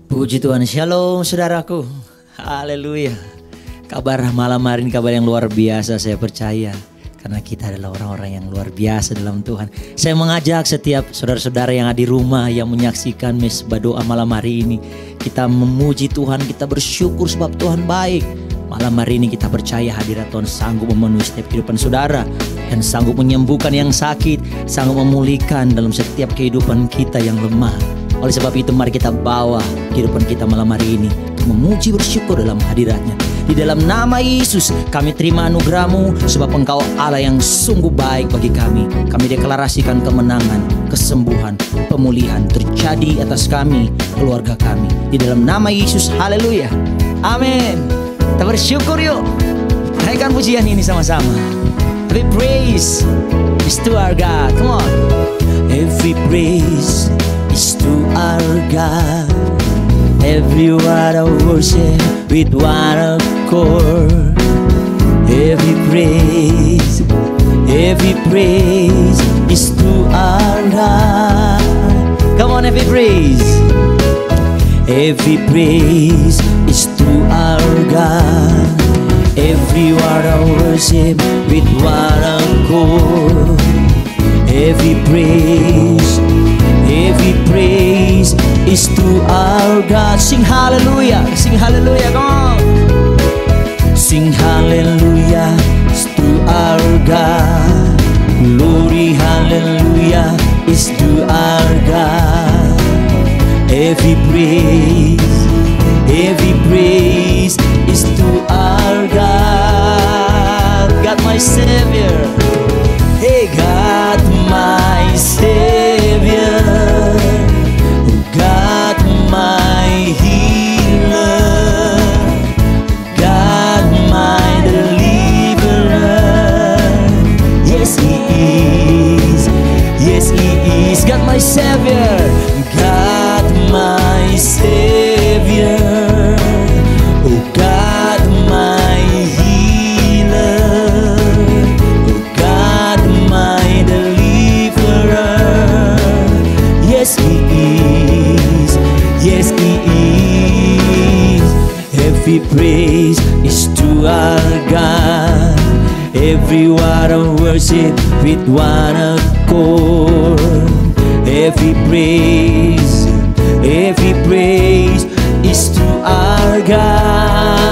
Puji Tuhan, shalom saudaraku. Haleluya. Kabar malam hari ini kabar yang luar biasa, saya percaya. Karena kita adalah orang-orang yang luar biasa dalam Tuhan. Saya mengajak setiap saudara-saudara yang ada di rumah, yang menyaksikan mesbah doa malam hari ini. Kita memuji Tuhan, kita bersyukur sebab Tuhan baik. Malam hari ini kita percaya hadirat Tuhan sanggup memenuhi setiap kehidupan saudara. Dan sanggup menyembuhkan yang sakit, sanggup memulihkan dalam setiap kehidupan kita yang lemah. Oleh sebab itu mari kita bawa kehidupan kita malam hari ini untuk memuji bersyukur dalam hadiratnya. Di dalam nama Yesus kami terima anugerah-Mu, sebab Engkau Allah yang sungguh baik bagi kami. Kami deklarasikan kemenangan, kesembuhan, pemulihan terjadi atas kami, keluarga kami. Di dalam nama Yesus, haleluya. Amin. Kita bersyukur yuk. Naikkan pujian ini sama-sama. Every praise is to our God. Come on. Every praise is to our God. Every word of worship with one accord. Every praise is to our God. Come on, every praise is to our God. Every word of worship with one accord. Every praise is to our God. Sing hallelujah, come on. Sing hallelujah is to our God. Glory hallelujah is to our God. Every praise is to our God. God my Savior. Hey, God my Savior, oh God my healer, God my deliverer. Yes He is, God my Savior, God my Savior, oh God my healer, oh God my deliverer. Yes He is, yes He is. Every praise is to our God. Every word of worship with one accord. Every praise is to our God.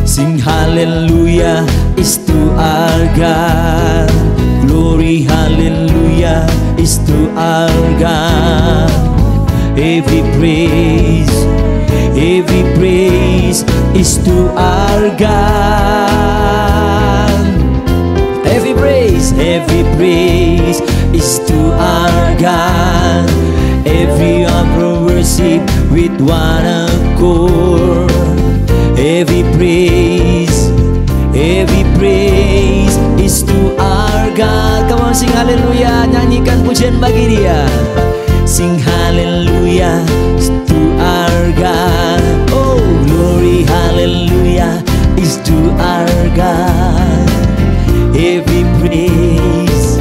Sing hallelujah is to our God. Glory hallelujah is to our God. Every praise is to our God. Every praise is to our God. Every honor worship with one accord. Every praise is to our God. Come on, sing haleluya, nyanyikan pujian bagi Dia. Sing haleluya to our God. Oh, glory hallelujah is to our God. Every praise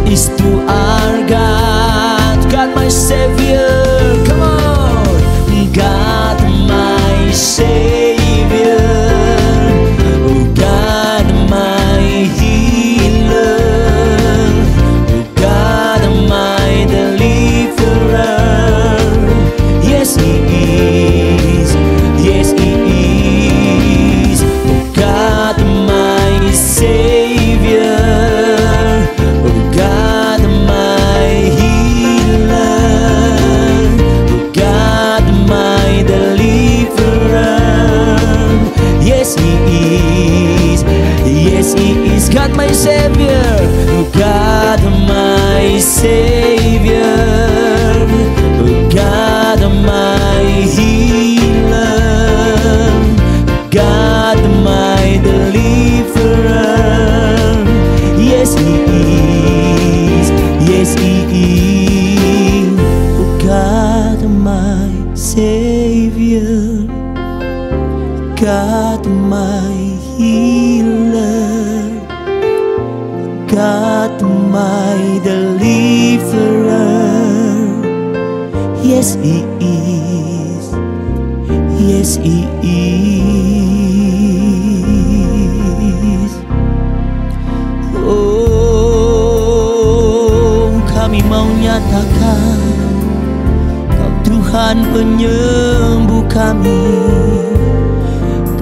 is to our God. God my Savior, come on. God my Savior, oh God my healer, oh God my deliverer. Yes He is, oh God my Savior, oh God my healer, oh God my deliverer. Yes He is, God my Savior, oh God my Savior, oh God my healer, God my deliverer. Yes He is, oh God my Savior, God my healer, God my deliverer. Yes He is. Yes He is. Oh, kami mau nyatakan Kau Tuhan penyembuh kami,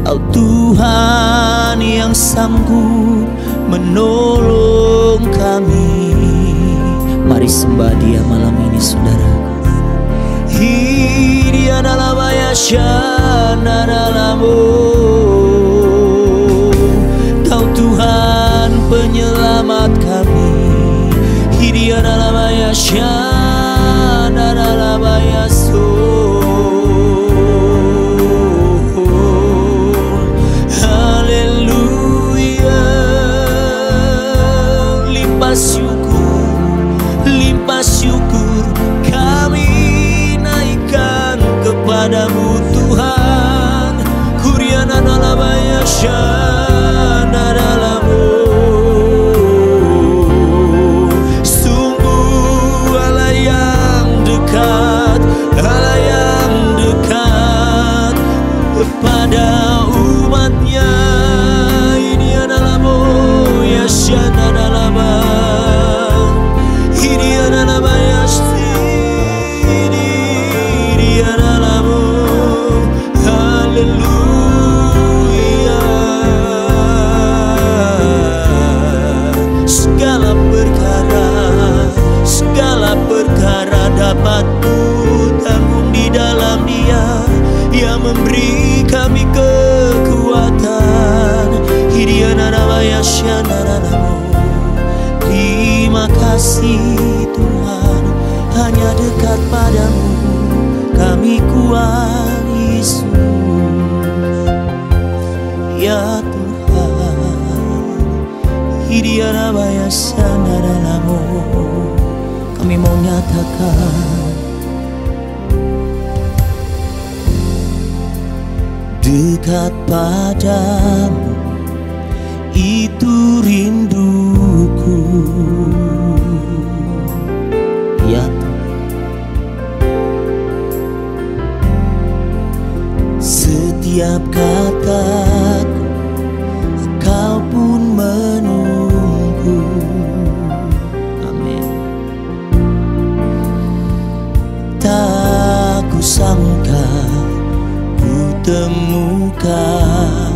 Kau Tuhan yang sanggup menolong kami. Mari sembah Dia malam ini, saudara. Dia dalam ayasana dalamu, Kau Tuhan penyelamat kami. Dia dalam ayasana dalam ayaso. Haleluya. Limpah syukur kami naikkan kepadamu Tuhan. Kuriana dalabaya syana dalamu. Sungguh Allah yang dekat, Allah yang dekat kepada umatnya. Ini adalah ya syana dalaba. Ini adalah ya haleluya. Segala perkara dapat ku tanggung di dalam Dia yang memberi kami kekuatan. Hidiana namanya syanaranamu. Terima kasih Tuhan, hanya dekat padamu kami kuat Yesus. Ya Tuhan, Hidiana namanya syanaranamu. Kami mau nyatakan dekat padamu, itu rinduku. Ya setiap kataku Kau pun menunggu. Amin. Tak kusangka ku temukan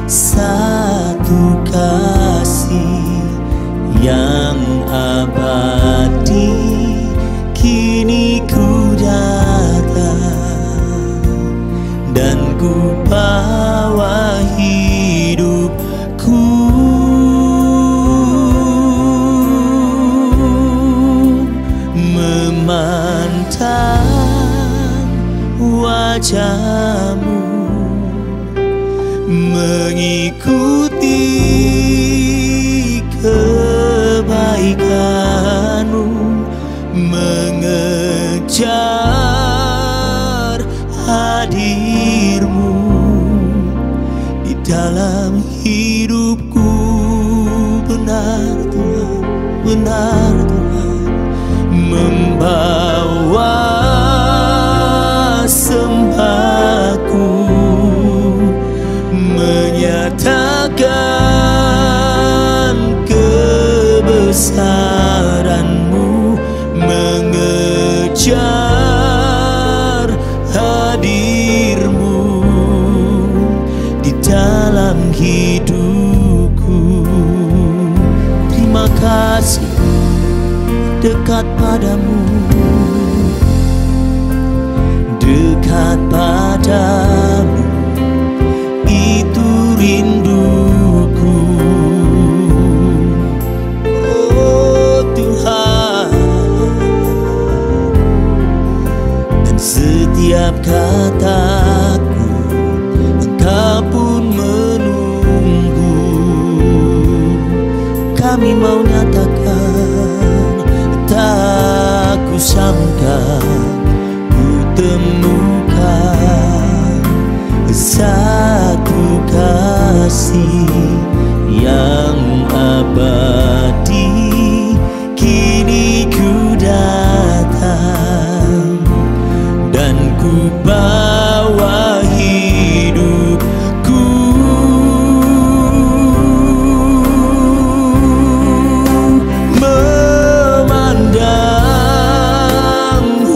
satu kasih yang abadi. Kini ku datang dan ku bawa hidupku memandang wajah-Mu, mengikuti kebaikan-Mu, mengejar hadir-Mu di dalam hidupku. Benar Tuhan, benar Tuhan, membawa sembahku, menyatakan kebesaran-Mu, mengejar hadir-Mu di dalam hidupku. Terima kasih dekat padamu, dekat padamu, itu rinduku. Oh Tuhan, dan setiap kataku Engkau pun menunggu. Kami mau nyatakan, tak kusangka ku temukan satu kasih yang abadi. Kini ku datang membawa hidupku, memandang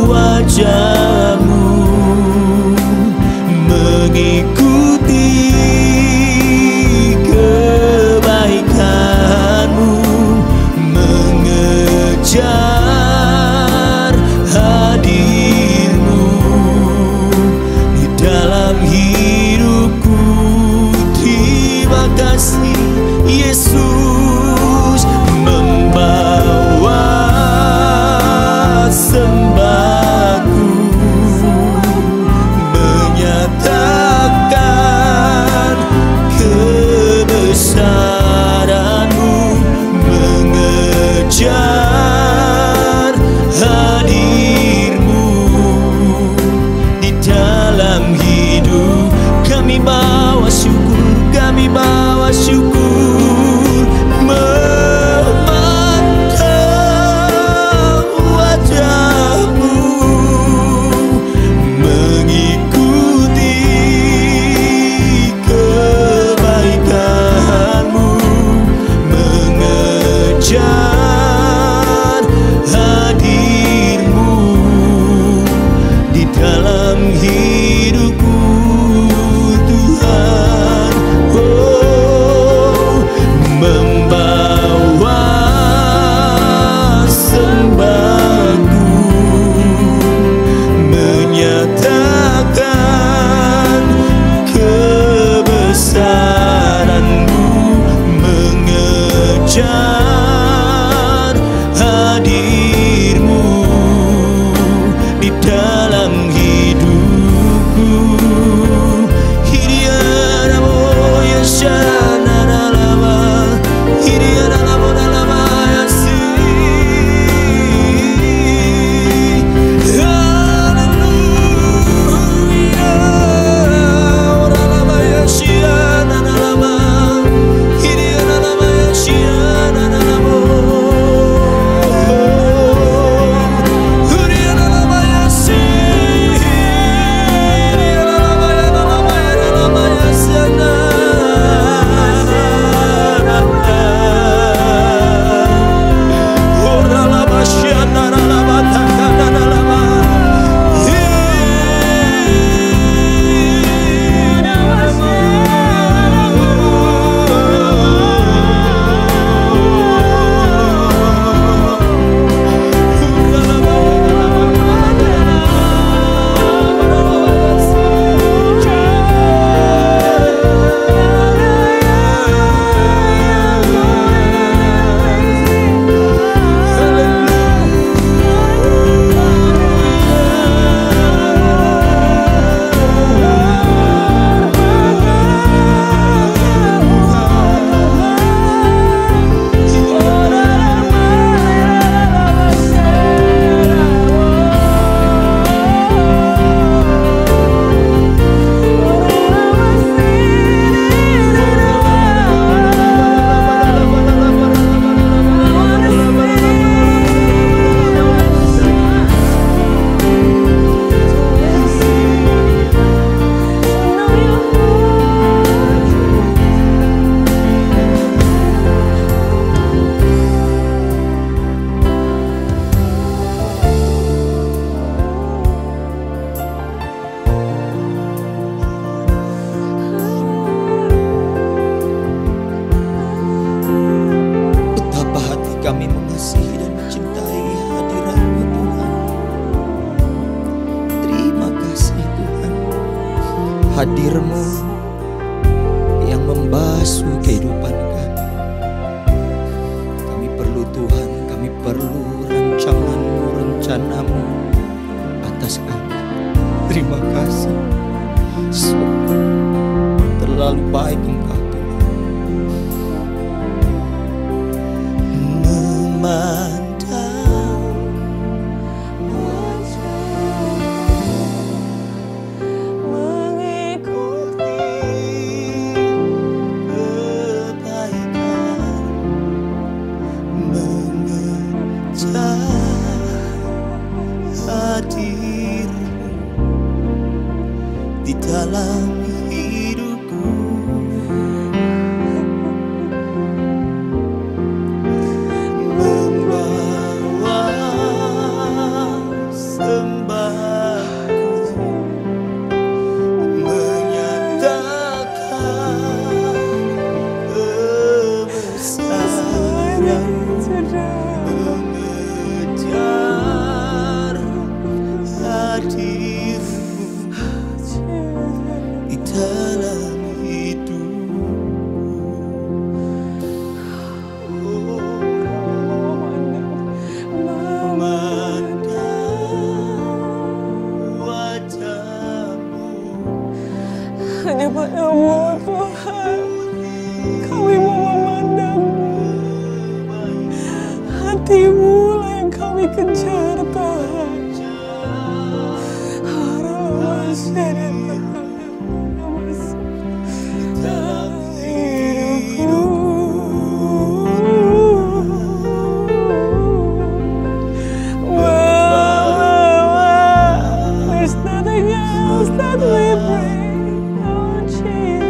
wajah-Mu, mengikuti kebaikan-Mu, mengejar hadir-Mu di dalam hidupku. Terima kasih Yesus, membawa sembahku, menyatakan kebesaran-Mu, mengejar hadir-Mu di dalam hidup kami. Bawa syukur, kami bawa syukur, memandang wajah-Mu, mengikuti kebaikan-Mu, mengejar hadir-Mu di dalam hidupku, Tuhan. Oh, membawa sembahku, menyatakan kebesaran-Mu, mengejar hadir-Mu di dalam hidupku. Hiriana moya shana lama, hiriana lama yasi. Hallelujah, ora lama yashiana lama, hiriana lama yashiana lama. Hiriana lama yasi, hiriana lama yasana. Ora lama shiana lama takana lama. Betapa hati kami mengasihi dan mencintai hadirat-Mu, Tuhan. Terima kasih Tuhan, hadir-Mu yang membasuh kehidupan kami. Kami perlu Tuhan, kami perlu rancangan-Mu, rencana-Mu atas kami. Terima kasih, sungguh terlalu baik Engkau Tuhan. Memandang hadir dikejar Tuhan. There's nothing else that we bring, oh Jesus.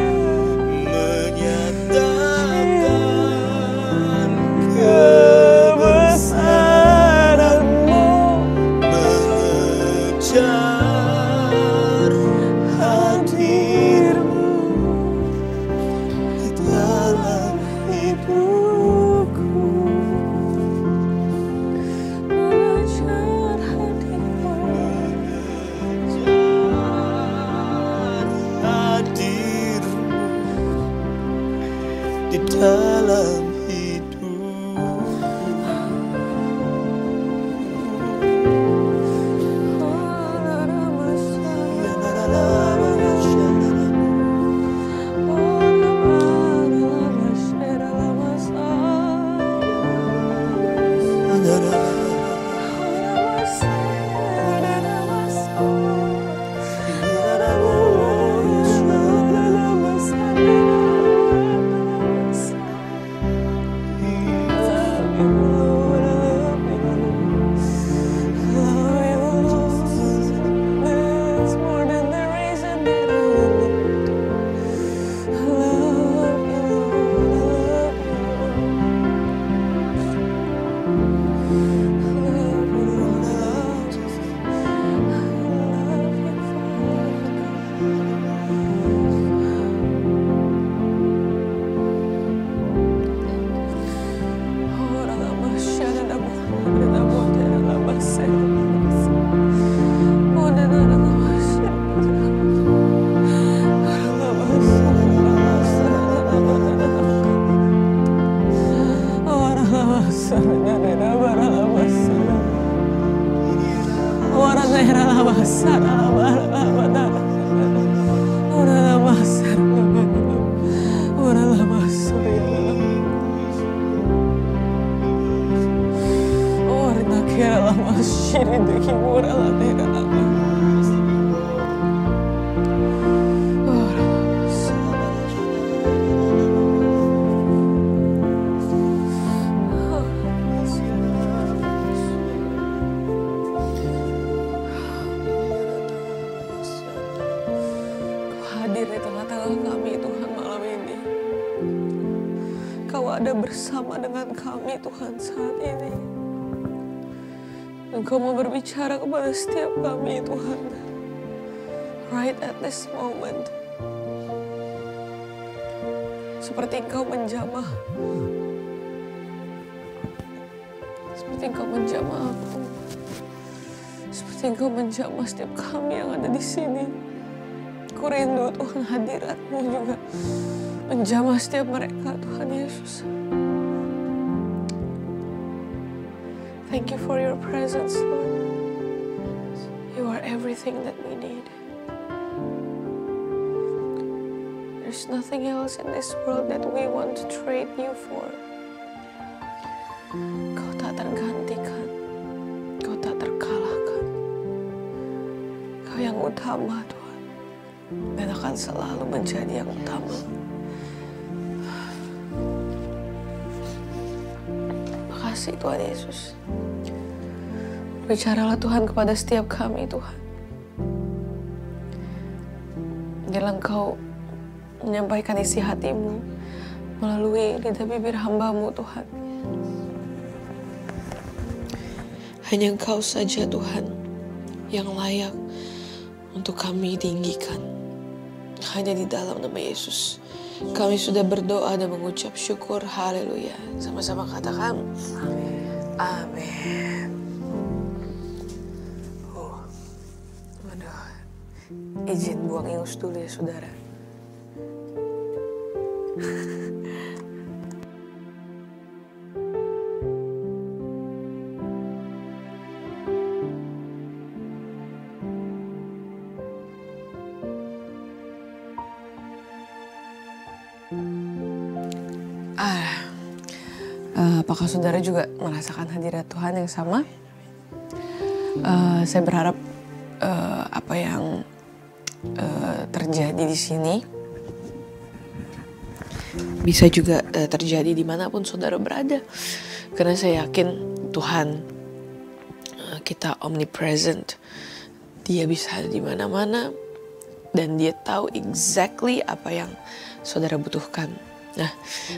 Menyatakan Kebesaran-Mu, mengejar hadir-Mu di dalam hidupku. Mengejar hadir-Mu, hadir-Mu di dalam hidup. Hadir di tengah-tengah kami Tuhan malam ini. Kau ada bersama dengan kami Tuhan saat ini. Engkau mau berbicara kepada setiap kami Tuhan. Right at this moment. Seperti Engkau menjamah. Seperti Engkau menjamah aku. Seperti Engkau menjamah setiap kami yang ada di sini. Aku rindu Tuhan hadirat-Mu juga menjamah setiap mereka Tuhan Yesus. Thank you for your presence, Lord. You are everything that we need. There's nothing else in this world that we want to trade you for. Kau tak tergantikan. Kau tak terkalahkan. Kau yang utama, Tuhan. Dan akan selalu menjadi yang utama. Makasih Tuhan Yesus. Bicaralah Tuhan kepada setiap kami Tuhan. Biarlah Engkau menyampaikan isi hati-Mu melalui lidah bibir hamba-Mu Tuhan. Hanya Engkau saja Tuhan yang layak untuk kami tinggikan. Hanya di dalam nama Yesus kami sudah berdoa dan mengucap syukur. Haleluya. Sama-sama katakan amin. Waduh, izin buang ingus dulu ya saudara. Apakah saudara juga merasakan hadirat Tuhan yang sama? Saya berharap apa yang terjadi di sini bisa juga terjadi dimanapun saudara berada, karena saya yakin Tuhan kita omnipresent. Dia bisa ada di mana-mana dan dia tahu exactly apa yang saudara butuhkan. Nah,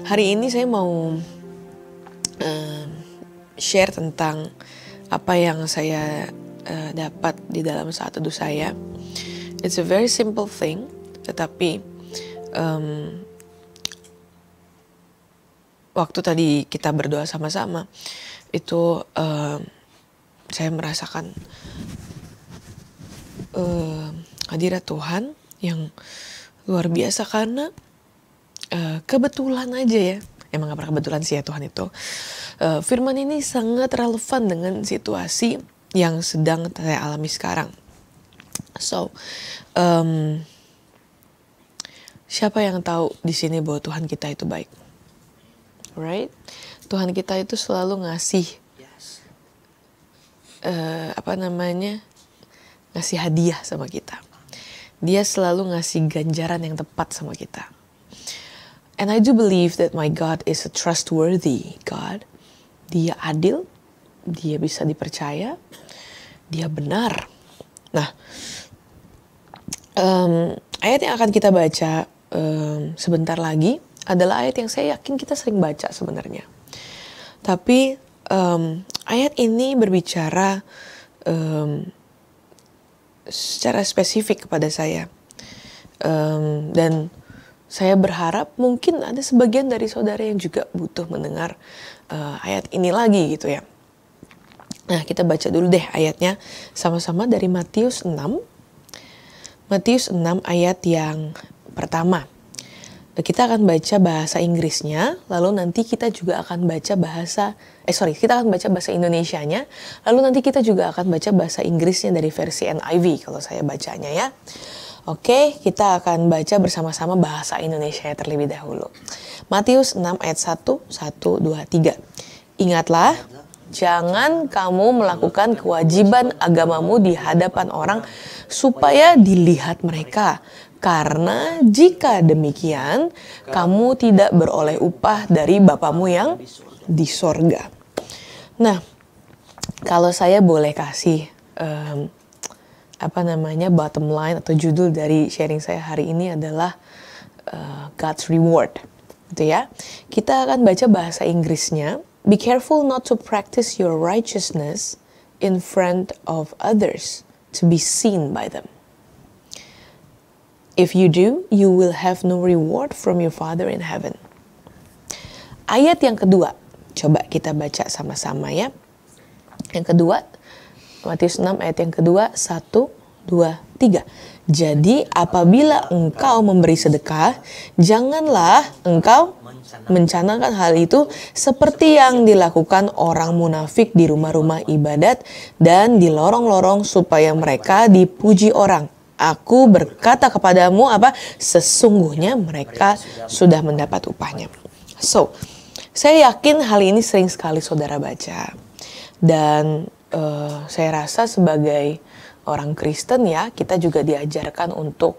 hari ini saya mau share tentang apa yang saya dapat di dalam saat teduh saya. It's a very simple thing, tetapi waktu tadi kita berdoa sama-sama itu saya merasakan hadirat Tuhan yang luar biasa, karena kebetulan aja ya, emang gak pernah kebetulan sih ya Tuhan itu. Firman ini sangat relevan dengan situasi yang sedang saya alami sekarang. So, siapa yang tahu di sini bahwa Tuhan kita itu baik, right? Tuhan kita itu selalu ngasih ngasih hadiah sama kita. Dia selalu ngasih ganjaran yang tepat sama kita. And I do believe that my God is a trustworthy God. Dia adil, dia bisa dipercaya, dia benar. Nah, ayat yang akan kita baca sebentar lagi adalah ayat yang saya yakin kita sering baca sebenarnya. Tapi ayat ini berbicara secara spesifik kepada saya. Dan saya berharap mungkin ada sebagian dari saudara yang juga butuh mendengar ayat ini lagi gitu ya. Nah, kita baca dulu deh ayatnya sama-sama dari Matius 6. Matius 6 ayat yang pertama. Kita akan baca bahasa Inggrisnya, lalu nanti kita juga akan baca kita akan baca bahasa Indonesianya, lalu nanti kita juga akan baca bahasa Inggrisnya dari versi NIV kalau saya bacanya ya. Oke, kita akan baca bersama-sama bahasa Indonesia terlebih dahulu. Matius 6 ayat 1, 2, 3. Ingatlah, jangan kamu melakukan kewajiban agamamu di hadapan orang supaya dilihat mereka. Karena jika demikian, kamu tidak beroleh upah dari Bapamu yang di sorga. Nah, kalau saya boleh kasih bottom line atau judul dari sharing saya hari ini adalah God's reward, gitu ya. Kita akan baca bahasa Inggrisnya. Be careful not to practice your righteousness in front of others to be seen by them. If you do, you will have no reward from your Father in heaven. Ayat yang kedua, coba kita baca sama-sama ya. Yang kedua, Matius 6 ayat yang kedua, 1, 2, 3. Jadi apabila engkau memberi sedekah, janganlah engkau mencanangkan hal itu seperti yang dilakukan orang munafik di rumah-rumah ibadat dan di lorong-lorong supaya mereka dipuji orang. Aku berkata kepadamu sesungguhnya mereka sudah mendapat upahnya. So, saya yakin hal ini sering sekali saudara baca. Dan saya rasa sebagai orang Kristen ya, kita juga diajarkan untuk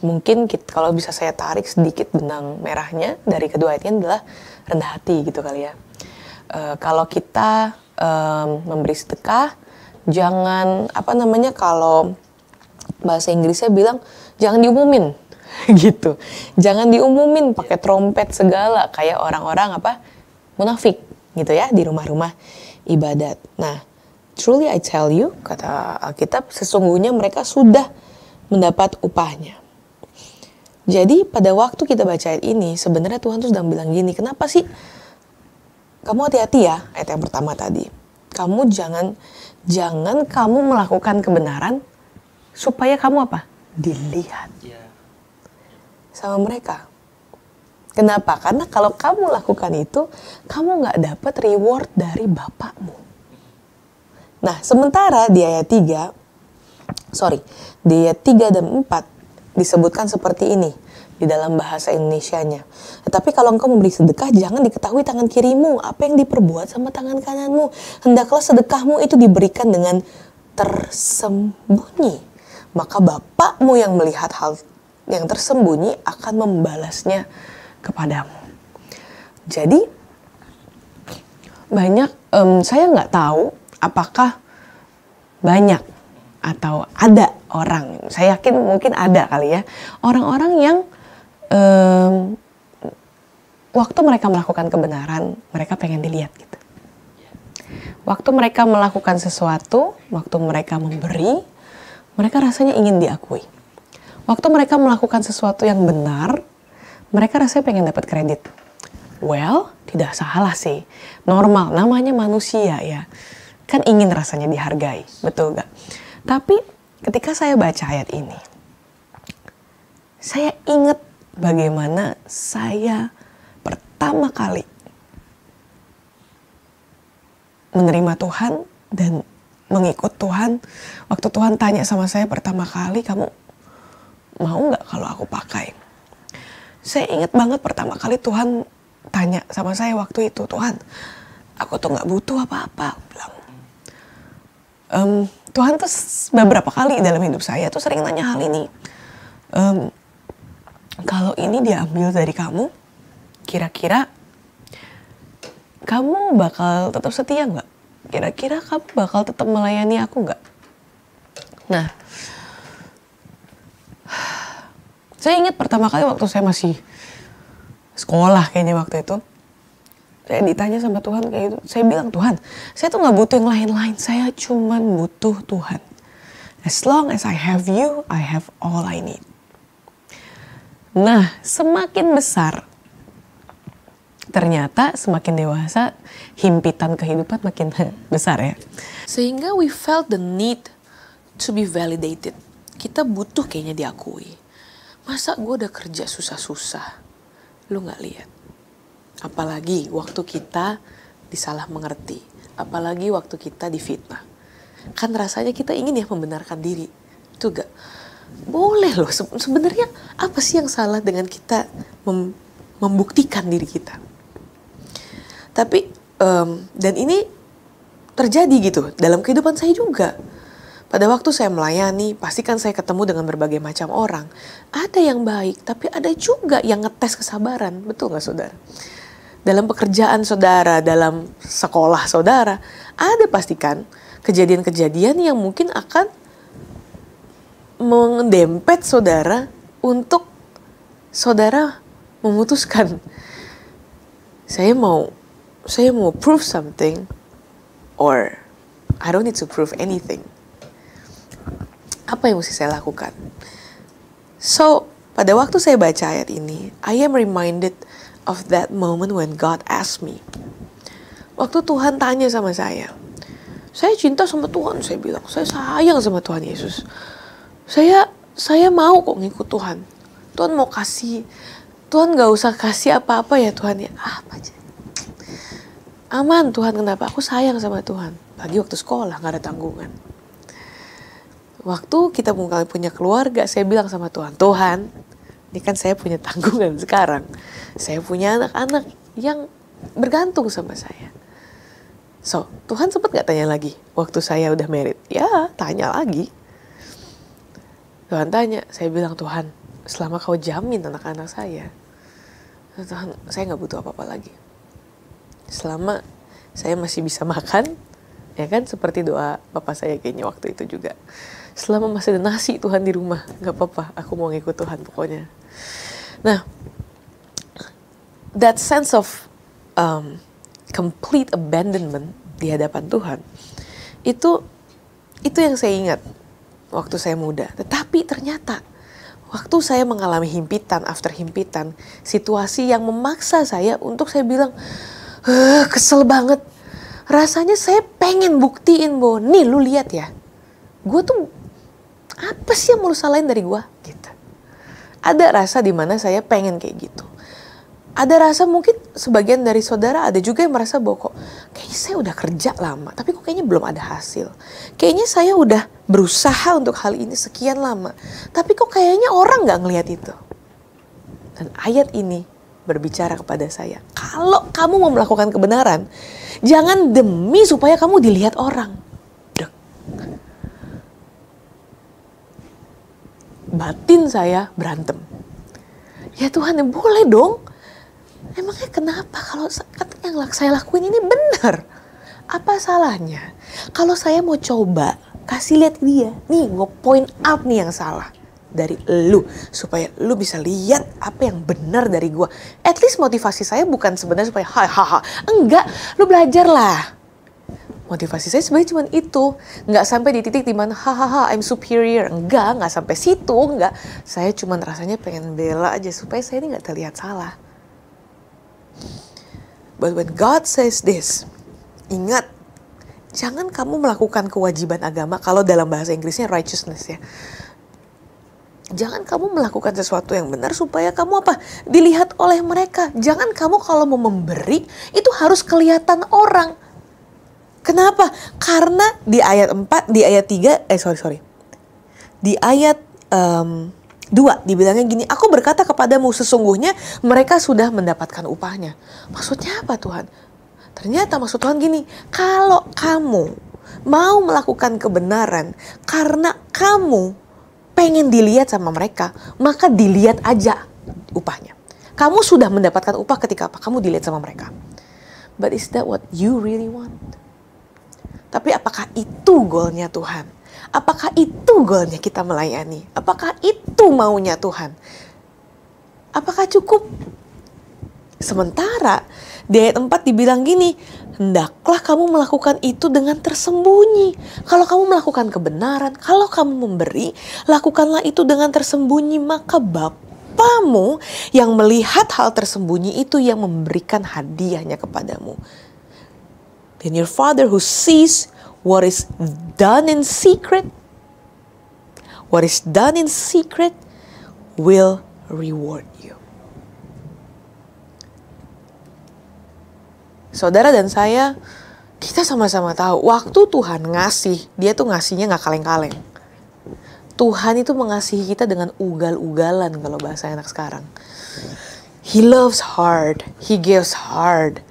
mungkin kalau bisa saya tarik sedikit benang merahnya dari kedua ayat ini adalah rendah hati gitu kali ya. Kalau kita memberi sedekah, jangan kalau bahasa Inggrisnya bilang jangan diumumin gitu. Jangan diumumin pakai trompet segala kayak orang-orang munafik gitu ya di rumah-rumah ibadat. Nah, truly I tell you, kata Alkitab, sesungguhnya mereka sudah mendapat upahnya. Jadi pada waktu kita baca ayat ini, sebenarnya Tuhan tuh sedang bilang gini, kenapa sih kamu hati-hati ya, ayat yang pertama tadi. Kamu jangan kamu melakukan kebenaran supaya kamu dilihat sama mereka. Kenapa? Karena kalau kamu lakukan itu, kamu gak dapat reward dari Bapakmu. Nah, sementara di ayat 3 dan 4 disebutkan seperti ini. di dalam bahasa Indonesianya. Tetapi kalau engkau memberi sedekah, jangan diketahui tangan kirimu apa yang diperbuat sama tangan kananmu. Hendaklah sedekahmu itu diberikan dengan tersembunyi. Maka Bapakmu yang melihat hal yang tersembunyi akan membalasnya kepadamu. Jadi banyak, saya nggak tahu apakah banyak atau ada orang, saya yakin mungkin ada kali ya, orang-orang yang waktu mereka melakukan kebenaran, mereka pengen dilihat gitu. Waktu mereka melakukan sesuatu, waktu mereka memberi, mereka rasanya ingin diakui. Waktu mereka melakukan sesuatu yang benar, mereka rasanya pengen dapat kredit. Well, tidak salah sih. Normal, namanya manusia ya. Kan ingin rasanya dihargai, betul gak? Tapi ketika saya baca ayat ini, saya ingat bagaimana saya pertama kali menerima Tuhan dan mengikut Tuhan. Waktu Tuhan tanya sama saya pertama kali, kamu mau gak kalau aku pakai? Saya ingat banget pertama kali Tuhan tanya sama saya waktu itu, Tuhan, aku tuh gak butuh apa-apa, bilang. Tuhan tuh beberapa kali dalam hidup saya tuh sering nanya hal ini. Kalau ini diambil dari kamu, kira-kira kamu bakal tetap setia nggak? Kira-kira kamu bakal tetap melayani aku nggak? Nah, saya ingat pertama kali waktu saya masih sekolah kayaknya waktu itu, saya ditanya sama Tuhan kayak gitu. Saya bilang, Tuhan, saya tuh nggak butuh yang lain-lain. Saya cuman butuh Tuhan. As long as I have you, I have all I need. Nah, semakin besar, ternyata semakin dewasa, himpitan kehidupan makin besar ya. Sehingga we felt the need to be validated. Kita butuh kayaknya diakui. Masa gue udah kerja susah-susah, lu gak lihat? Apalagi waktu kita disalah mengerti. Apalagi waktu kita difitnah. Kan rasanya kita ingin ya membenarkan diri. Itu gak? Boleh loh, sebenarnya apa sih yang salah dengan kita membuktikan diri kita? Tapi dan ini terjadi gitu dalam kehidupan saya juga. Pada waktu saya melayani, pastikan saya ketemu dengan berbagai macam orang. Ada yang baik, tapi ada juga yang ngetes kesabaran, betul gak saudara? Dalam pekerjaan saudara, dalam sekolah saudara, ada pastikan kejadian-kejadian yang mungkin akan mendempet saudara untuk saudara memutuskan saya mau prove something or I don't need to prove anything. Apa yang mesti saya lakukan? So, pada waktu saya baca ayat ini, I am reminded of that moment when God asked me. Waktu Tuhan tanya sama saya cinta sama Tuhan, saya bilang, saya sayang sama Tuhan Yesus. Saya mau kok ngikut Tuhan. Tuhan mau kasih. Tuhan gak usah kasih apa-apa ya Tuhan ya. Apa aja. Aman Tuhan, kenapa? Aku sayang sama Tuhan. Lagi waktu sekolah gak ada tanggungan. Waktu kita mulai punya keluarga, saya bilang sama Tuhan, Tuhan, ini kan saya punya tanggungan sekarang. Saya punya anak-anak yang bergantung sama saya. So, Tuhan sempat gak tanya lagi waktu saya udah married? Ya, tanya lagi. Tuhan tanya, saya bilang, Tuhan, selama kau jamin anak-anak saya, Tuhan, saya gak butuh apa-apa lagi. Selama saya masih bisa makan, ya kan, seperti doa bapak saya kayaknya waktu itu juga. Selama masih ada nasi Tuhan di rumah, gak apa-apa, aku mau ngikut Tuhan pokoknya. Nah, that sense of complete abandonment di hadapan Tuhan, itu yang saya ingat waktu saya muda. Tetapi ternyata waktu saya mengalami himpitan after himpitan, situasi yang memaksa saya untuk saya bilang, kesel banget. Rasanya saya pengen buktiin bahwa, nih lu lihat ya, gue tuh apa sih yang mau lu salahin dari gue? Gitu. Ada rasa di mana saya pengen kayak gitu. Ada rasa mungkin sebagian dari saudara ada juga yang merasa bahwa kok kayaknya saya udah kerja lama, tapi kok kayaknya belum ada hasil. Kayaknya saya udah berusaha untuk hal ini sekian lama, tapi kok kayaknya orang gak ngelihat itu. Dan ayat ini berbicara kepada saya, kalau kamu mau melakukan kebenaran, jangan demi supaya kamu dilihat orang. Dek. Batin saya berantem. Ya Tuhan, ya boleh dong. Emangnya kenapa kalau yang saya lakuin ini benar? Apa salahnya? Kalau saya mau coba kasih lihat dia, nih nge-point out nih yang salah dari lu, supaya lu bisa lihat apa yang benar dari gua. At least motivasi saya bukan sebenarnya supaya hahaha, enggak, lu belajar lah. Motivasi saya sebenarnya cuma itu, nggak sampai di titik dimana hahaha I'm superior, nggak sampai situ, nggak. Saya cuma rasanya pengen bela aja supaya saya ini nggak terlihat salah. But when God says this, ingat, jangan kamu melakukan kewajiban agama, kalau dalam bahasa Inggrisnya righteousness ya. Jangan kamu melakukan sesuatu yang benar supaya kamu apa? Dilihat oleh mereka. Jangan kamu kalau mau memberi, itu harus kelihatan orang. Kenapa? Karena di ayat 4, di ayat 3, di ayat 2 dibilangnya gini, aku berkata kepadamu sesungguhnya mereka sudah mendapatkan upahnya. Maksudnya apa Tuhan? Ternyata maksud Tuhan gini, kalau kamu mau melakukan kebenaran karena kamu pengen dilihat sama mereka, maka dilihat aja upahnya. Kamu sudah mendapatkan upah ketika apa? Kamu dilihat sama mereka. But is that what you really want? Tapi apakah itu goalnya Tuhan? Apakah itu goalnya kita melayani? Apakah itu maunya Tuhan? Apakah cukup? Sementara di ayat 4 dibilang gini, hendaklah kamu melakukan itu dengan tersembunyi. Kalau kamu melakukan kebenaran, kalau kamu memberi, lakukanlah itu dengan tersembunyi, maka Bapamu yang melihat hal tersembunyi itu yang memberikan hadiahnya kepadamu. Then your Father who sees what is done in secret, will reward you. Saudara dan saya, kita sama-sama tahu, waktu Tuhan ngasih, dia tuh ngasihnya gak kaleng-kaleng. Tuhan itu mengasihi kita dengan ugal-ugalan kalau bahasa anak sekarang. He loves hard, He gives hard.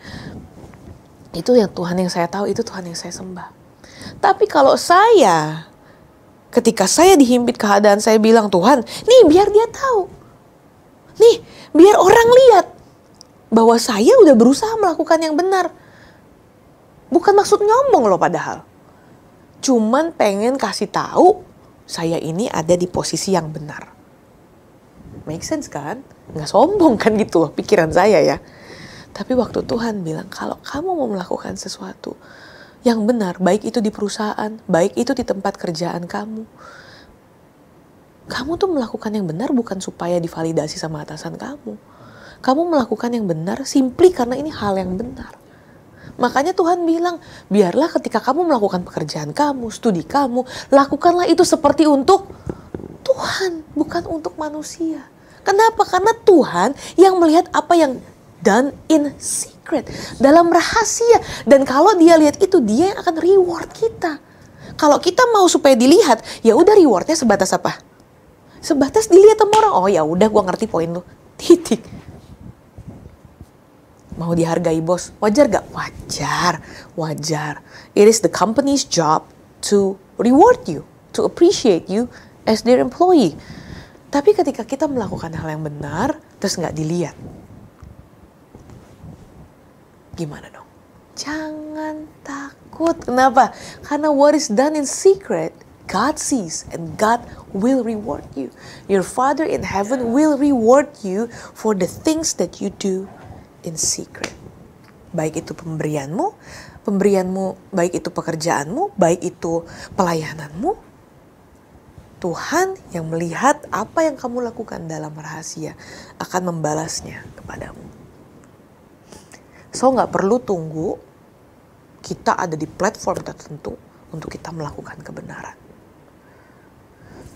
Itu yang Tuhan yang saya tahu, itu Tuhan yang saya sembah. Tapi kalau saya, ketika saya dihimpit keadaan, saya bilang, Tuhan, nih biar dia tahu. Nih, biar orang lihat bahwa saya udah berusaha melakukan yang benar. Bukan maksud nyombong loh padahal. Cuman pengen kasih tahu, saya ini ada di posisi yang benar. Make sense kan? Nggak sombong kan gitu loh pikiran saya ya. Tapi waktu Tuhan bilang, kalau kamu mau melakukan sesuatu yang benar, baik itu di perusahaan, baik itu di tempat kerjaan kamu tuh melakukan yang benar bukan supaya divalidasi sama atasan kamu. Kamu melakukan yang benar simply karena ini hal yang benar. Makanya Tuhan bilang, biarlah ketika kamu melakukan pekerjaan kamu, studi kamu, lakukanlah itu seperti untuk Tuhan, bukan untuk manusia. Kenapa? Karena Tuhan yang melihat apa yang done in secret, dalam rahasia. Dan kalau dia lihat itu, dia yang akan reward kita. Kalau kita mau supaya dilihat, ya udah rewardnya sebatas apa? Sebatas dilihat sama orang. Oh ya udah, gua ngerti poin lu. Titik. Mau dihargai bos, wajar gak? Wajar. It is the company's job to reward you, to appreciate you as their employee. Tapi ketika kita melakukan hal yang benar, terus gak dilihat, gimana dong? Jangan takut. Kenapa? Karena what is done in secret, God sees and God will reward you. Your Father in heaven will reward you for the things that you do in secret. Baik itu pemberianmu, baik itu pekerjaanmu, baik itu pelayananmu. Tuhan yang melihat apa yang kamu lakukan dalam rahasia akan membalasnya kepadamu. So gak perlu tunggu kita ada di platform tertentu untuk kita melakukan kebenaran.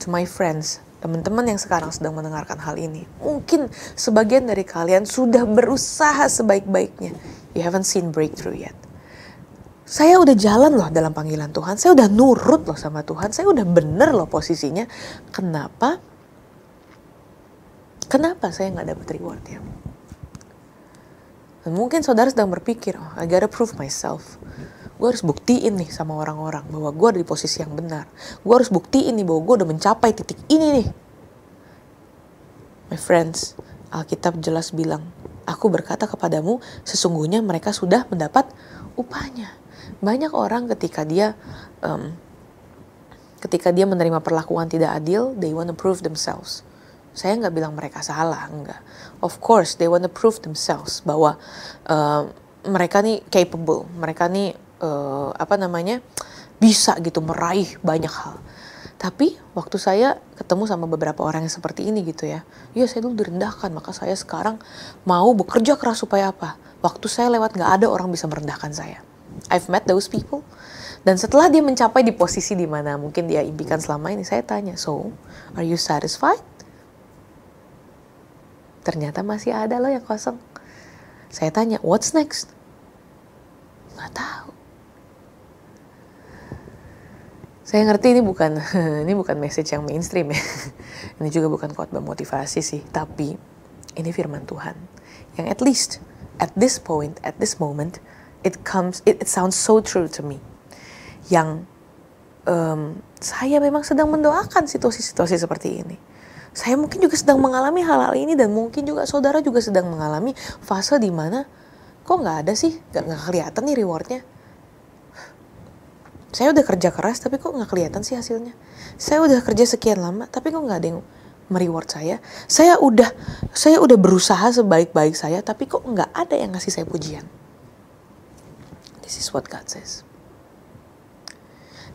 To my friends, teman-teman yang sekarang sedang mendengarkan hal ini, mungkin sebagian dari kalian sudah berusaha sebaik-baiknya. You haven't seen breakthrough yet. Saya udah jalan loh dalam panggilan Tuhan. Saya udah nurut loh sama Tuhan. Saya udah bener loh posisinya. Kenapa? Kenapa saya nggak dapat rewardnya? Dan mungkin saudara sedang berpikir, oh, I gotta prove myself. Gue harus buktiin nih sama orang-orang bahwa gue ada di posisi yang benar. Gue harus buktiin nih bahwa gue udah mencapai titik ini nih. My friends, Alkitab jelas bilang, aku berkata kepadamu, sesungguhnya mereka sudah mendapat upahnya. Banyak orang ketika dia menerima perlakuan tidak adil, they want to prove themselves. Saya nggak bilang mereka salah, enggak. Of course, they want to prove themselves bahwa mereka nih capable, mereka nih bisa gitu meraih banyak hal. Tapi waktu saya ketemu sama beberapa orang yang seperti ini gitu ya, saya dulu direndahkan, maka saya sekarang mau bekerja keras supaya apa? Waktu saya lewat nggak ada orang bisa merendahkan saya. I've met those people. Dan setelah dia mencapai di posisi di mana mungkin dia impikan selama ini, saya tanya, so, are you satisfied? Ternyata masih ada loh yang kosong. Saya tanya, what's next? Nggak tahu. Saya ngerti ini bukan message yang mainstream ya. Ini juga bukan khotbah motivasi sih, tapi ini firman Tuhan yang at least at this point, at this moment, it sounds so true to me. Yang saya memang sedang mendoakan situasi-situasi seperti ini. Saya mungkin juga sedang mengalami hal-hal ini, dan mungkin juga saudara juga sedang mengalami fase di mana kok nggak ada sih, nggak kelihatan nih rewardnya. Saya udah kerja keras tapi kok nggak kelihatan sih hasilnya. Saya udah kerja sekian lama tapi kok nggak ada yang mereward saya. Saya udah berusaha sebaik-baik saya tapi kok nggak ada yang ngasih saya pujian. This is what God says.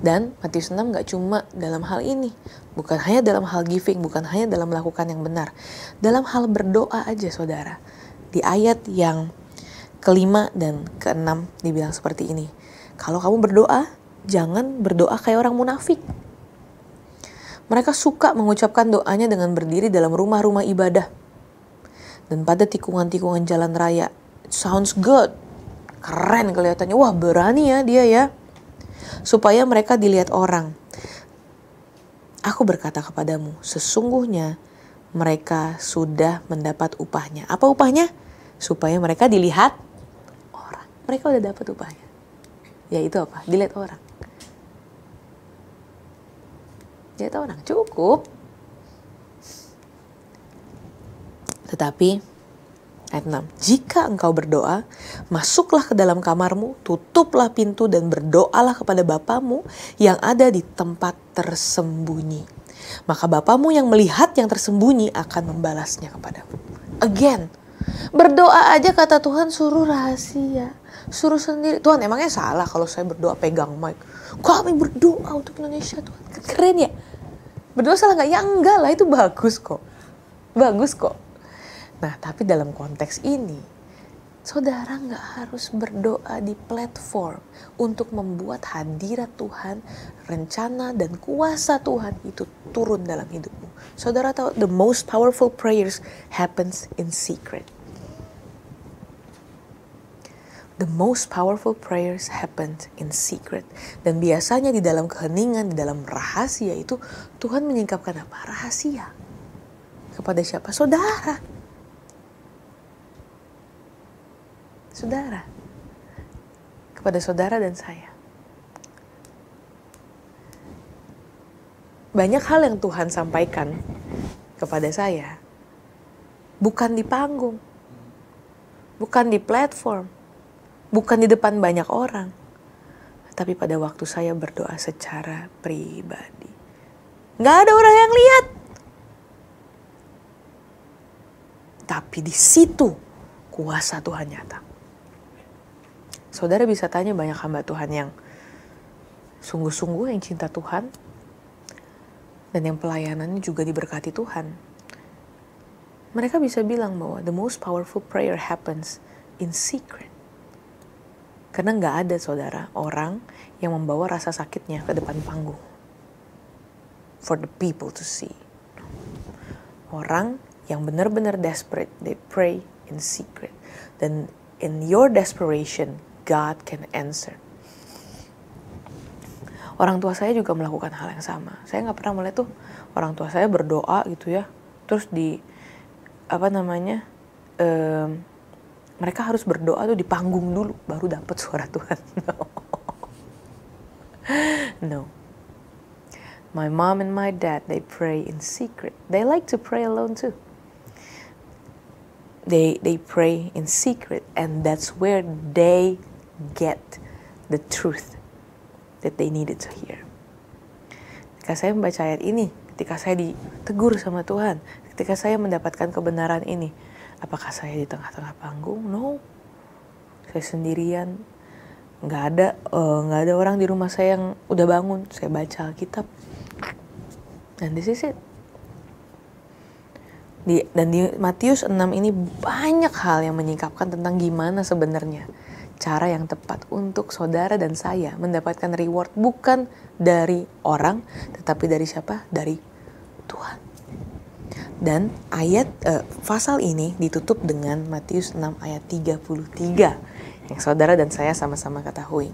Dan Matius 6 gak cuma dalam hal ini. Bukan hanya dalam hal giving, bukan hanya dalam melakukan yang benar. Dalam hal berdoa aja saudara. Di ayat yang ke-5 dan ke-6 dibilang seperti ini. Kalau kamu berdoa, jangan berdoa kayak orang munafik. Mereka suka mengucapkan doanya dengan berdiri dalam rumah-rumah ibadah dan pada tikungan-tikungan jalan raya. It sounds good. Keren kelihatannya. Wah, berani ya dia ya. Supaya mereka dilihat orang. Aku berkata kepadamu, sesungguhnya mereka sudah mendapat upahnya. Apa upahnya? Supaya mereka dilihat orang. Mereka udah dapat upahnya. Yaitu apa? Dilihat orang. Dilihat orang. Cukup. Tetapi ayat 6. Jika engkau berdoa, masuklah ke dalam kamarmu, tutuplah pintu dan berdoalah kepada Bapamu yang ada di tempat tersembunyi. Maka Bapamu yang melihat yang tersembunyi akan membalasnya kepadamu. Again, berdoa aja kata Tuhan suruh rahasia, suruh sendiri. Tuhan emangnya salah kalau saya berdoa pegang mic? Kami berdoa untuk Indonesia Tuhan. Keren ya? Berdoa salah gak? Ya enggak lah, itu bagus kok. Bagus kok. Nah, tapi dalam konteks ini, saudara gak harus berdoa di platform untuk membuat hadirat Tuhan, rencana dan kuasa Tuhan itu turun dalam hidupmu. Saudara tahu, the most powerful prayers happens in secret. The most powerful prayers happen in secret. Dan biasanya di dalam keheningan, di dalam rahasia itu, Tuhan menyingkapkan apa? Rahasia. Kepada siapa? Saudara. Saudara, kepada saudara dan saya. Banyak hal yang Tuhan sampaikan kepada saya, bukan di panggung, bukan di platform, bukan di depan banyak orang, tapi pada waktu saya berdoa secara pribadi. Gak ada orang yang lihat. Tapi di situ kuasa Tuhan nyata. Saudara bisa tanya banyak hamba Tuhan yang sungguh-sungguh yang cinta Tuhan dan yang pelayanannya juga diberkati Tuhan. Mereka bisa bilang bahwa the most powerful prayer happens in secret. Karena gak ada saudara orang yang membawa rasa sakitnya ke depan panggung for the people to see. Orang yang benar-benar desperate, they pray in secret. Dan in your desperation, God can answer. Orang tua saya juga melakukan hal yang sama. Saya gak pernah melihat tuh orang tua saya berdoa gitu ya, terus mereka harus berdoa tuh di panggung dulu baru dapat suara Tuhan. No. My mom and my dad, they pray in secret. They like to pray alone too. They pray in secret, and that's where they get the truth that they needed to hear. Ketika saya membaca ayat ini, ketika saya ditegur sama Tuhan, ketika saya mendapatkan kebenaran ini, apakah saya di tengah-tengah panggung? No. Saya sendirian. Nggak ada orang di rumah saya yang udah bangun. Saya baca Alkitab. And this is it. Dan di Matius 6 ini banyak hal yang menyingkapkan tentang gimana sebenarnya cara yang tepat untuk saudara dan saya mendapatkan reward bukan dari orang, tetapi dari siapa? Dari Tuhan. Dan pasal ini ditutup dengan Matius 6 ayat 33 yang saudara dan saya sama-sama ketahui.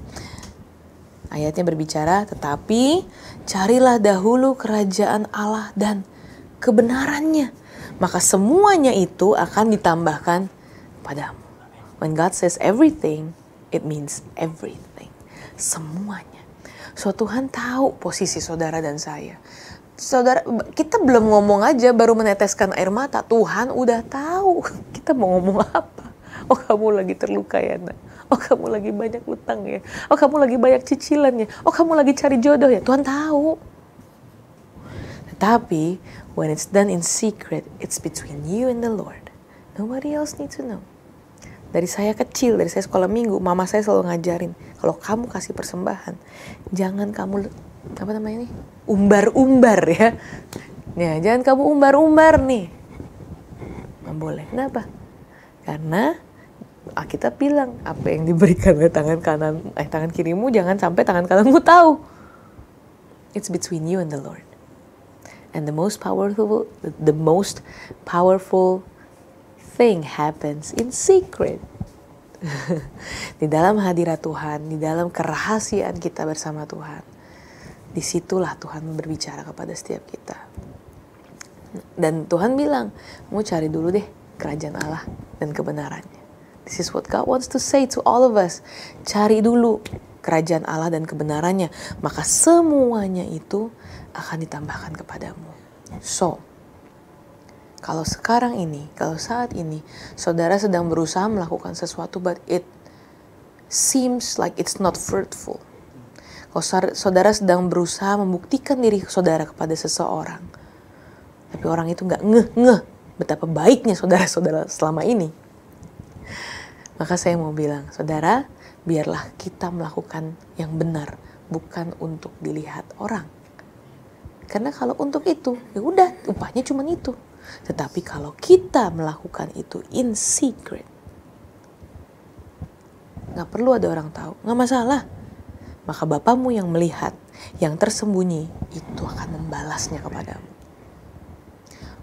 Ayatnya berbicara, tetapi carilah dahulu kerajaan Allah dan kebenarannya, maka semuanya itu akan ditambahkan padamu. When God says everything, it means everything. Semuanya. So Tuhan tahu posisi saudara dan saya. Saudara, kita belum ngomong aja, baru meneteskan air mata. Tuhan udah tahu kita mau ngomong apa. Oh, kamu lagi terluka ya, nak. Oh, kamu lagi banyak utang ya. Oh, kamu lagi banyak cicilan ya. Oh, kamu lagi cari jodoh ya. Tuhan tahu. Tetapi, when it's done in secret, it's between you and the Lord. Nobody else needs to know. Dari saya kecil, dari saya sekolah minggu, mama saya selalu ngajarin, kalau kamu kasih persembahan, jangan kamu, umbar-umbar ya. Ya, jangan kamu umbar-umbar nih. Nggak boleh. Kenapa? Karena Alkitab bilang, apa yang diberikan oleh tangan kirimu, jangan sampai tangan kananmu tahu. It's between you and the Lord. And the most powerful thing happens in secret. Di dalam hadirat Tuhan, di dalam kerahasiaan kita bersama Tuhan. Disitulah Tuhan berbicara kepada setiap kita. Dan Tuhan bilang, kamu cari dulu deh kerajaan Allah dan kebenarannya. This is what God wants to say to all of us. Cari dulu kerajaan Allah dan kebenarannya, maka semuanya itu akan ditambahkan kepadamu. So, kalau sekarang ini, kalau saat ini, saudara sedang berusaha melakukan sesuatu, but it seems like it's not fruitful. Kalau saudara sedang berusaha membuktikan diri saudara kepada seseorang, tapi orang itu nggak ngeh betapa baiknya saudara-saudara selama ini, maka saya mau bilang, saudara, biarlah kita melakukan yang benar, bukan untuk dilihat orang. Karena kalau untuk itu, ya udah, upahnya cuma itu. Tetapi kalau kita melakukan itu in secret, gak perlu ada orang tahu, gak masalah. Maka Bapamu yang melihat, yang tersembunyi, itu akan membalasnya kepadamu.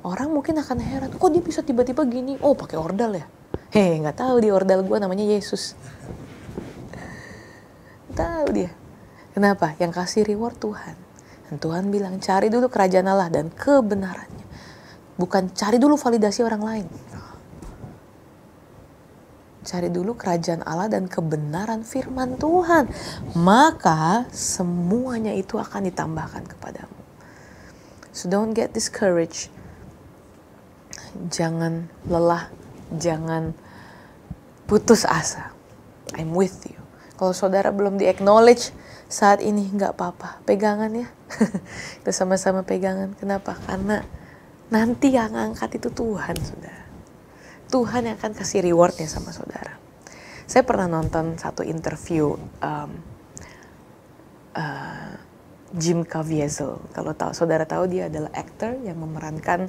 Orang mungkin akan heran, kok dia bisa tiba-tiba gini? Oh, pakai ordal ya? Gak tahu di ordal gue namanya Yesus. Tahu dia. Kenapa? Yang kasih reward Tuhan. Dan Tuhan bilang, cari dulu kerajaan Allah dan kebenarannya. Bukan cari dulu validasi orang lain. Cari dulu kerajaan Allah dan kebenaran firman Tuhan. Maka semuanya itu akan ditambahkan kepadamu. So don't get discouraged. Jangan lelah. Jangan putus asa. I'm with you. Kalau saudara belum di-acknowledge saat ini, gak apa-apa. Pegangan ya. Kita sama-sama pegangan. Kenapa? Karena nanti yang angkat itu Tuhan, saudara. Tuhan yang akan kasih rewardnya sama saudara. Saya pernah nonton satu interview Jim Caviezel. Kalau saudara tahu, dia adalah aktor yang memerankan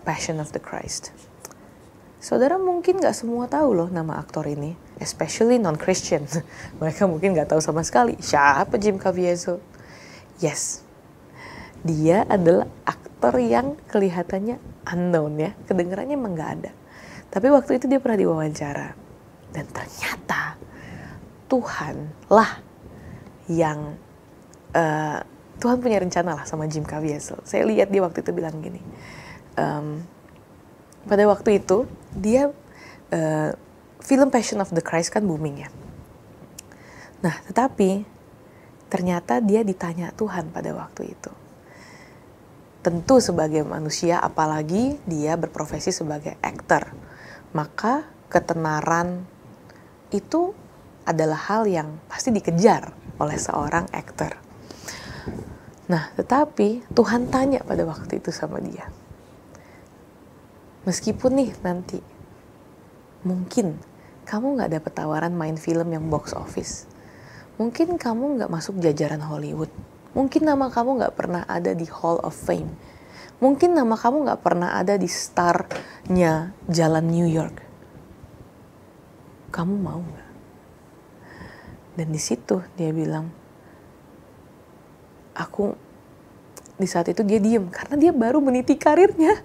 Passion of the Christ. Saudara mungkin gak semua tahu loh nama aktor ini, especially non-Christian. Mereka mungkin gak tahu sama sekali siapa Jim Caviezel. Yes, dia adalah aktor yang kelihatannya unknown ya, kedengarannya emang gak ada. Tapi waktu itu dia pernah diwawancara. Dan ternyata Tuhan lah yang, Tuhan punya rencana lah sama Jim Caviezel. Saya lihat dia waktu itu bilang gini, pada waktu itu dia film Passion of the Christ kan booming ya. Nah, tetapi ternyata dia ditanya Tuhan pada waktu itu. Tentu sebagai manusia, apalagi dia berprofesi sebagai aktor, maka ketenaran itu adalah hal yang pasti dikejar oleh seorang aktor. Nah, tetapi Tuhan tanya pada waktu itu sama dia, meskipun nih nanti mungkin kamu gak dapet tawaran main film yang box office, mungkin kamu gak masuk jajaran Hollywood, mungkin nama kamu gak pernah ada di Hall of Fame, mungkin nama kamu gak pernah ada di star-nya Jalan New York. Kamu mau gak? Dan di situ dia bilang, di saat itu dia diem karena dia baru meniti karirnya.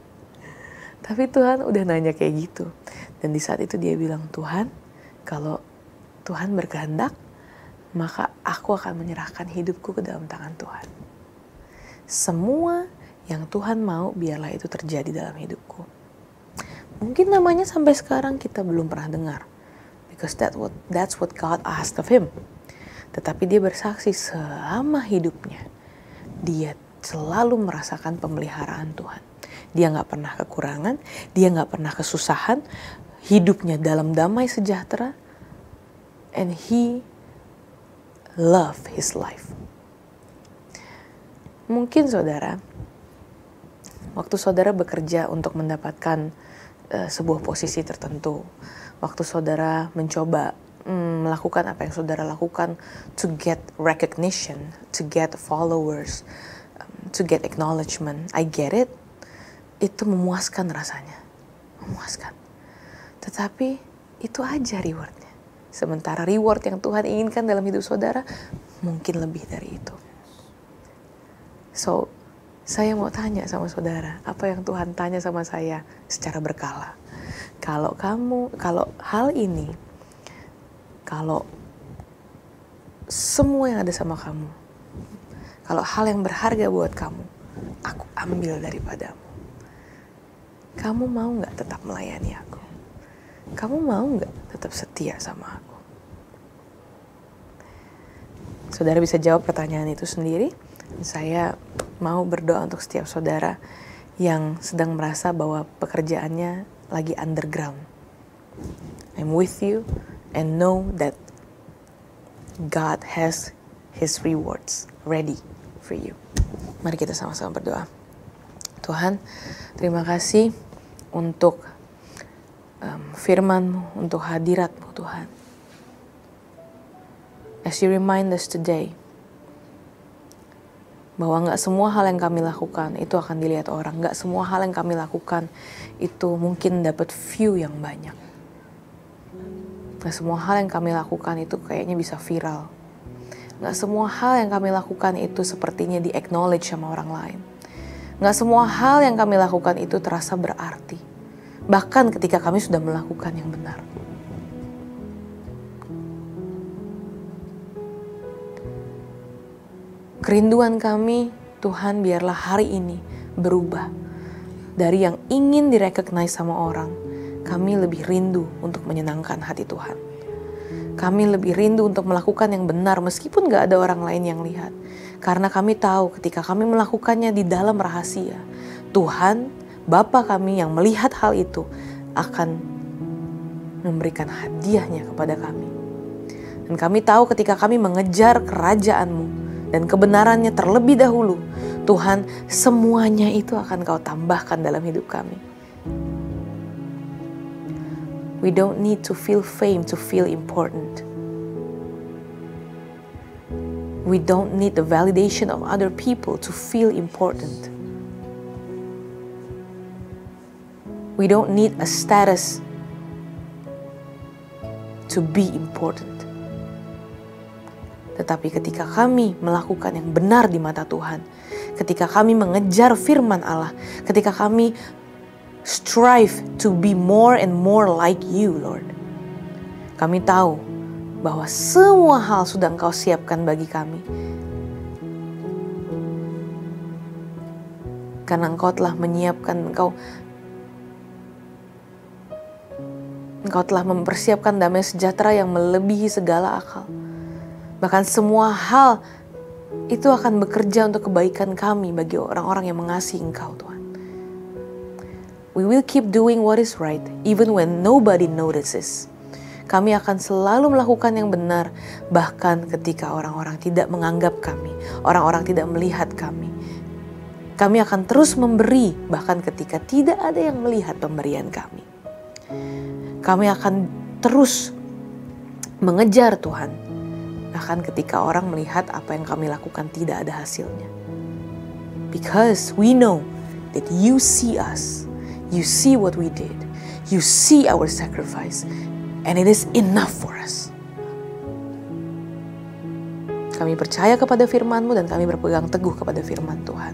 Tapi Tuhan udah nanya kayak gitu. Dan di saat itu dia bilang, Tuhan, kalau Tuhan berkehendak, maka aku akan menyerahkan hidupku ke dalam tangan Tuhan. Semua yang Tuhan mau, biarlah itu terjadi dalam hidupku. Mungkin namanya sampai sekarang kita belum pernah dengar. Because that's what God asked of him. Tetapi dia bersaksi selama hidupnya, dia selalu merasakan pemeliharaan Tuhan. Dia gak pernah kekurangan, dia gak pernah kesusahan, hidupnya dalam damai sejahtera, and he loved his life. Mungkin saudara, waktu saudara bekerja untuk mendapatkan sebuah posisi tertentu, waktu saudara mencoba melakukan apa yang saudara lakukan to get recognition, to get followers, to get acknowledgement, I get it. Itu memuaskan rasanya, memuaskan. Tetapi itu aja rewardnya. Sementara reward yang Tuhan inginkan dalam hidup saudara mungkin lebih dari itu. So, saya mau tanya sama saudara, apa yang Tuhan tanya sama saya secara berkala. Kalau hal ini, kalau semua yang ada sama kamu, kalau hal yang berharga buat kamu, aku ambil daripadamu. Kamu mau gak tetap melayani aku? Kamu mau gak tetap setia sama aku? Saudara bisa jawab pertanyaan itu sendiri. Saya mau berdoa untuk setiap saudara yang sedang merasa bahwa pekerjaannya lagi underground. I'm with you and know that God has His rewards ready for you. Mari kita sama-sama berdoa. Tuhan, terima kasih untuk firman-Mu, untuk hadirat-Mu Tuhan. As you remind us today, bahwa gak semua hal yang kami lakukan itu akan dilihat orang. Gak semua hal yang kami lakukan itu mungkin dapat view yang banyak. Gak semua hal yang kami lakukan itu kayaknya bisa viral. Gak semua hal yang kami lakukan itu sepertinya di-acknowledge sama orang lain. Gak semua hal yang kami lakukan itu terasa berarti. Bahkan ketika kami sudah melakukan yang benar. Kerinduan kami, Tuhan, biarlah hari ini berubah. Dari yang ingin direcognize sama orang, kami lebih rindu untuk menyenangkan hati Tuhan. Kami lebih rindu untuk melakukan yang benar meskipun gak ada orang lain yang lihat. Karena kami tahu ketika kami melakukannya di dalam rahasia, Tuhan, Bapa kami yang melihat hal itu akan memberikan hadiahnya kepada kami. Dan kami tahu ketika kami mengejar kerajaan-Mu dan kebenarannya terlebih dahulu, Tuhan, semuanya itu akan Kau tambahkan dalam hidup kami. We don't need to feel fame to feel important. We don't need the validation of other people to feel important. We don't need a status to be important. Tetapi ketika kami melakukan yang benar di mata Tuhan, ketika kami mengejar firman Allah, ketika kami strive to be more and more like You, Lord, kami tahu bahwa semua hal sudah Engkau siapkan bagi kami. Karena Engkau telah menyiapkan, Engkau telah mempersiapkan damai sejahtera yang melebihi segala akal. Bahkan semua hal itu akan bekerja untuk kebaikan kami bagi orang-orang yang mengasihi Engkau, Tuhan. We will keep doing what is right even when nobody notices. Kami akan selalu melakukan yang benar bahkan ketika orang-orang tidak menganggap kami, orang-orang tidak melihat kami. Kami akan terus memberi bahkan ketika tidak ada yang melihat pemberian kami. Kami akan terus mengejar Tuhan bahkan ketika orang melihat apa yang kami lakukan tidak ada hasilnya. Because we know that you see us. You see what we did. You see our sacrifice. And it is enough for us. Kami percaya kepada firman-Mu dan kami berpegang teguh kepada firman Tuhan.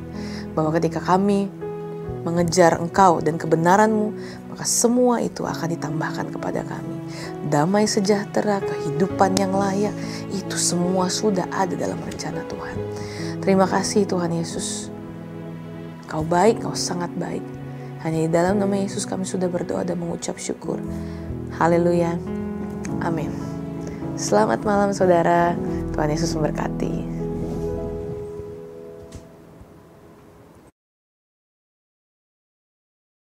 Bahwa ketika kami mengejar Engkau dan kebenaran-Mu, maka semua itu akan ditambahkan kepada kami. Damai sejahtera, kehidupan yang layak, itu semua sudah ada dalam rencana Tuhan. Terima kasih Tuhan Yesus. Kau baik, Kau sangat baik. Hanya di dalam nama Yesus kami sudah berdoa dan mengucap syukur. Haleluya. Amin. Selamat malam saudara. Tuhan Yesus memberkati.